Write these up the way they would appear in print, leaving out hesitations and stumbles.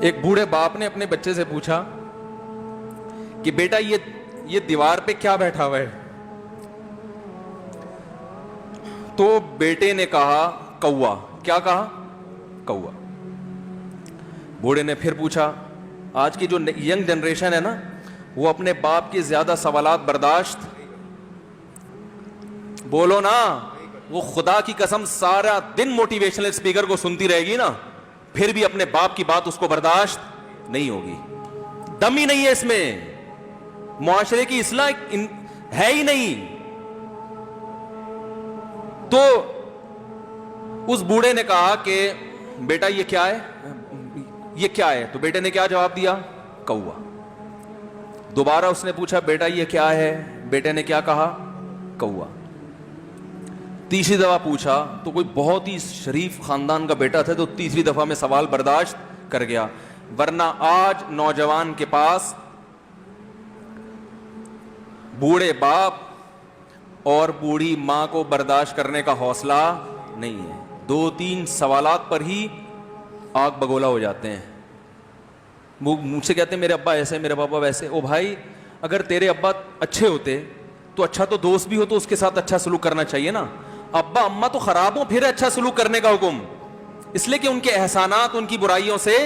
ایک بوڑھے باپ نے اپنے بچے سے پوچھا کہ بیٹا یہ دیوار پہ کیا بیٹھا ہوا ہے؟ تو بیٹے نے کہا کوا. کیا کہا؟ کوا. بوڑھے نے پھر پوچھا. آج کی جو ینگ جنریشن ہے نا, وہ اپنے باپ کے زیادہ سوالات برداشت, بولو نا, وہ خدا کی قسم سارا دن موٹیویشنل اسپیکر کو سنتی رہے گی نا, پھر بھی اپنے باپ کی بات اس کو برداشت نہیں ہوگی. دم ہی نہیں ہے اس میں, معاشرے کی اصلاح ہے ہی نہیں. تو اس بوڑھے نے کہا کہ بیٹا یہ کیا ہے, یہ کیا ہے؟ تو بیٹے نے کیا جواب دیا؟ کوا. دوبارہ اس نے پوچھا بیٹا یہ کیا ہے؟ بیٹے نے کیا کہا؟ کوا. تیسری دفعہ پوچھا تو کوئی بہت ہی شریف خاندان کا بیٹا تھا, تو تیسری دفعہ میں سوال برداشت کر گیا. ورنہ آج نوجوان کے پاس بوڑھے باپ اور بوڑھی ماں کو برداشت کرنے کا حوصلہ نہیں ہے. 2-3 سوالات پر ہی آگ بگولا ہو جاتے ہیں. وہ مجھ سے کہتے ہیں میرے ابا ایسے, میرے پاپا ویسے. او بھائی, اگر تیرے ابا اچھے ہوتے تو اچھا تو دوست بھی ہو تو اس کے ساتھ اچھا سلوک کرنا چاہیے نا. ابا اما تو خراب ہو پھر اچھا سلوک کرنے کا حکم, اس لیے کہ ان کے احسانات ان کی برائیوں سے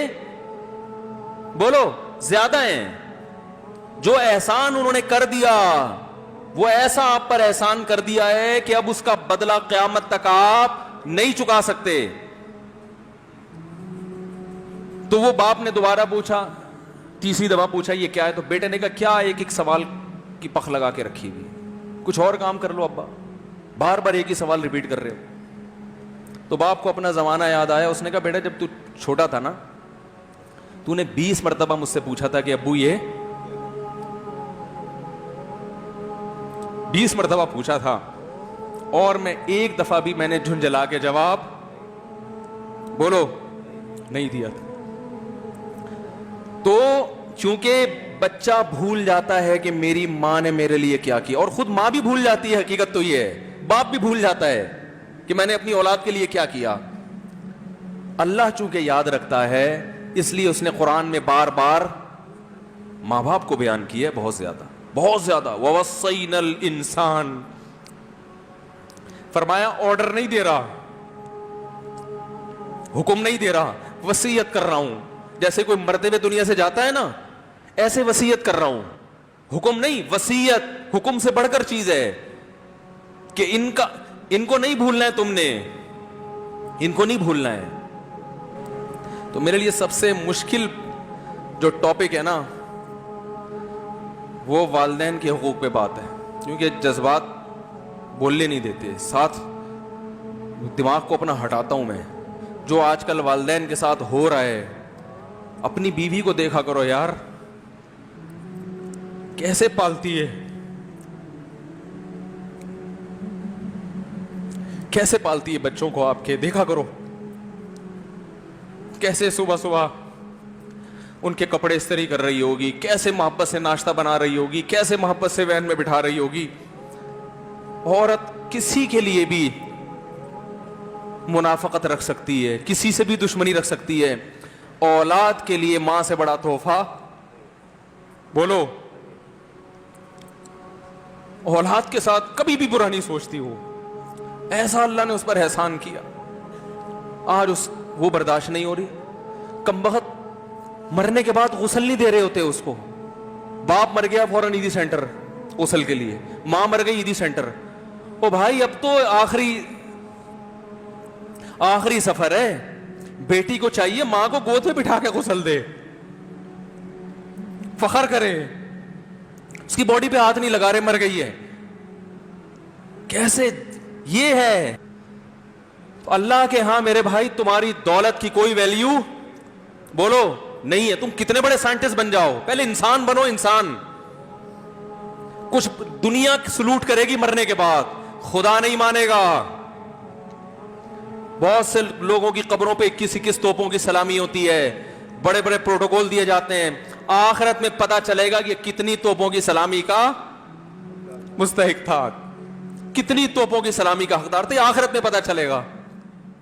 بولو زیادہ ہیں. جو احسان انہوں نے کر دیا وہ ایسا آپ پر احسان کر دیا ہے کہ اب اس کا بدلہ قیامت تک آپ نہیں چکا سکتے. تو وہ باپ نے دوبارہ پوچھا, تیسری دفعہ پوچھا یہ کیا ہے؟ تو بیٹے نے کہا کیا ایک سوال کی پخ لگا کے رکھی ہوئی, کچھ اور کام کر لو ابا, بار بار ایک ہی سوال ریپیٹ کر رہے ہو. تو باپ کو اپنا زمانہ یاد آیا. اس نے کہا بیٹا جب تو چھوٹا تھا نا, تو نے 20 مرتبہ مجھ سے پوچھا تھا کہ ابو یہ 20 مرتبہ پوچھا تھا, اور میں ایک دفعہ بھی میں نے جھنجھلا کے جواب بولو نہیں دیا تھا. تو چونکہ بچہ بھول جاتا ہے کہ میری ماں نے میرے لیے کیا کیا, اور خود ماں بھی بھول جاتی ہے, حقیقت تو یہ ہے, باپ بھی بھول جاتا ہے کہ میں نے اپنی اولاد کے لیے کیا کیا. اللہ چونکہ یاد رکھتا ہے اس لیے اس نے قرآن میں بار بار ماں باپ کو بیان کیا ہے, بہت زیادہ بہت زیادہ. وَوَصَّيْنَا الْإِنسَانَ, فرمایا آرڈر نہیں دے رہا, حکم نہیں دے رہا, وصیت کر رہا ہوں. جیسے کوئی مرتے ہوئے دنیا سے جاتا ہے نا, ایسے وصیت کر رہا ہوں, حکم نہیں. وصیت حکم سے بڑھ کر چیز ہے کہ ان کو نہیں بھولنا ہے, تم نے ان کو نہیں بھولنا ہے. تو میرے لیے سب سے مشکل جو ٹاپک ہے نا وہ والدین کے حقوق پہ بات ہے, کیونکہ جذبات بولنے نہیں دیتے. ساتھ دماغ کو اپنا ہٹاتا ہوں میں. جو آج کل والدین کے ساتھ ہو رہا ہے, اپنی بیوی کو دیکھا کرو یار, کیسے پالتی ہے, کیسے پالتی ہے بچوں کو آپ کے, دیکھا کرو کیسے صبح صبح ان کے کپڑے استری کر رہی ہوگی, کیسے محبت سے ناشتہ بنا رہی ہوگی, کیسے محبت سے وین میں بٹھا رہی ہوگی. عورت کسی کے لیے بھی منافقت رکھ سکتی ہے, کسی سے بھی دشمنی رکھ سکتی ہے. اولاد کے لیے ماں سے بڑا تحفہ بولو, اولاد کے ساتھ کبھی بھی برا نہیں سوچتی ہو. ایسا اللہ نے اس پر احسان کیا, آج وہ برداشت نہیں ہو رہی. کمبخت مرنے کے بعد غسل نہیں دے رہے ہوتے اس کو. باپ مر گیا فوراً عیدی سینٹر غسل کے لیے, ماں مر گئی عیدی سینٹر. او بھائی اب تو آخری سفر ہے, بیٹی کو چاہیے ماں کو گود میں بٹھا کے غسل دے, فخر کرے, اس کی باڈی پہ ہاتھ نہیں لگا رہے, مر گئی ہے. کیسے یہ ہے؟ اللہ کے ہاں میرے بھائی تمہاری دولت کی کوئی ویلیو بولو نہیں ہے. تم کتنے بڑے سائنٹسٹ بن جاؤ, پہلے انسان بنو. انسان کچھ دنیا سلوٹ کرے گی مرنے کے بعد, خدا نہیں مانے گا. بہت سے لوگوں کی قبروں پہ 21 توپوں کی سلامی ہوتی ہے, بڑے بڑے پروٹوکول دیے جاتے ہیں. آخرت میں پتا چلے گا کہ کتنی توپوں کی سلامی کا مستحق تھا, کتنی توپوں کی سلامی کا حقدار تھا, آخرت میں پتا چلے گا.